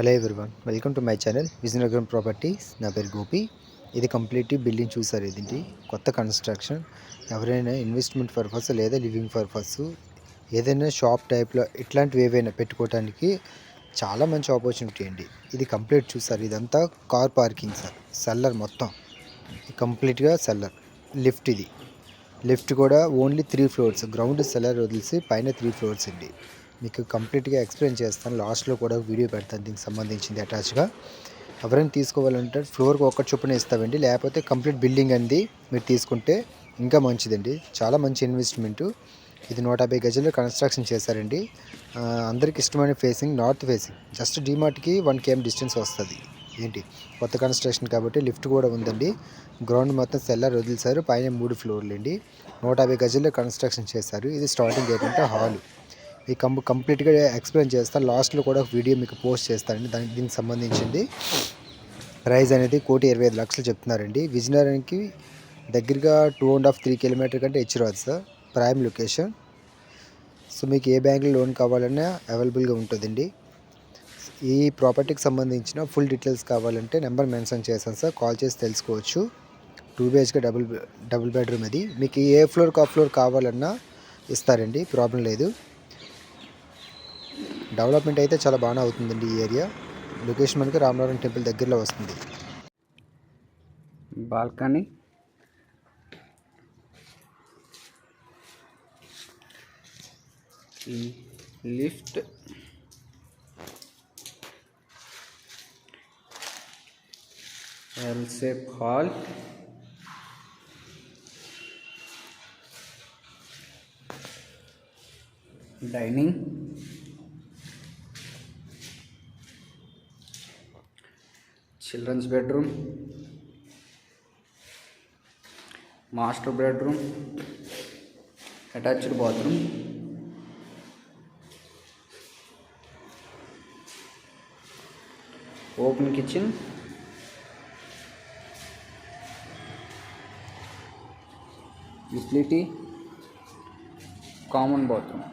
Hello everyone, welcome to my channel Vizianagaram properties. నా పేరు గోపి. ఇది కంప్లీట్ బిల్డింగ్ చూసారు. ఇది కొత్త కన్స్ట్రక్షన్. ఎవరైనా ఇన్వెస్ట్మెంట్ పర్పస్ లేదా లివింగ్ పర్పస్ ఏదైనా షాప్ టైప్లో ఇట్లాంటివి ఏవైనా పెట్టుకోవడానికి చాలా మంచి ఆపర్చునిటీ అండి. ఇది కంప్లీట్ చూసారు. ఇదంతా కార్ పార్కింగ్ సార్. సెల్లర్ మొత్తం కంప్లీట్గా సెల్లర్. లిఫ్ట్ కూడా ఓన్లీ 3 ఫ్లోర్స్. గ్రౌండ్ సెల్లర్ వదిలేసి పైన 3 ఫ్లోర్స్ అండి. మీకు కంప్లీట్గా ఎక్స్ప్లెయిన్ చేస్తాను. లాస్ట్లో కూడా వీడియో పెడతాను దీనికి సంబంధించింది అటాచ్గా. ఎవరైనా తీసుకోవాలంటే ఫ్లోర్కి ఒక్క చొప్పున ఇస్తామండి. లేకపోతే కంప్లీట్ బిల్డింగ్ అండి మీరు తీసుకుంటే ఇంకా మంచిదండి. చాలా మంచి ఇన్వెస్ట్మెంటు. ఇది 150 గజాల్లో కన్స్ట్రక్షన్ చేశారండి. అందరికి ఇష్టమైన ఫేసింగ్ నార్త్ ఫేసింగ్. జస్ట్ డీమార్ట్కి 1 km డిస్టెన్స్ వస్తుంది. కొత్త కన్స్ట్రక్షన్ కాబట్టి లిఫ్ట్ కూడా ఉందండి. గ్రౌండ్ మొత్తం సెల్లర్ వదిలేశారు. పైన 3 ఫ్లోర్లు అండి. 150 గజాల్లో కన్స్ట్రక్షన్ చేశారు. ఇది స్టార్టింగ్ ఏంటంటే హాలు. ఈ కంప్లీట్గా ఎక్స్ప్లెయిన్ చేస్తాను. లాస్ట్లో కూడా ఒక వీడియో మీకు పోస్ట్ చేస్తానండి. దీనికి సంబంధించింది. ప్రైస్ అనేది 1,25,00,000 చెప్తున్నారండి. విజయనగరానికి దగ్గరగా 2.5-3 కిలోమీటర్ కంటే హెచ్చు రాదు సార్. Prime location. సో మీకు ఏ బ్యాంకులో లోన్ కావాలన్నా అవైలబుల్గా ఉంటుందండి. ఈ ప్రాపర్టీకి సంబంధించిన ఫుల్ డీటెయిల్స్ కావాలంటే నెంబర్ మెన్షన్ చేశాను సార్. కాల్ చేసి తెలుసుకోవచ్చు. 2 BHK డబుల్ బెడ్రూమ్. అది మీకు ఏ ఫ్లోర్కి ఆ ఫ్లోర్ కావాలన్నా ఇస్తారండి. ప్రాబ్లం లేదు. డెవలప్మెంట్ అయితే చాలా బాగా అవుతుందండి ఈ ఏరియా. లొకేషన్ మనకి రామవరం టెంపుల్ దగ్గరలో వస్తుంది. Balcony, lift, L shape hall, dining, children's bedroom, master bedroom, attached bathroom, open kitchen, utility, common bathroom.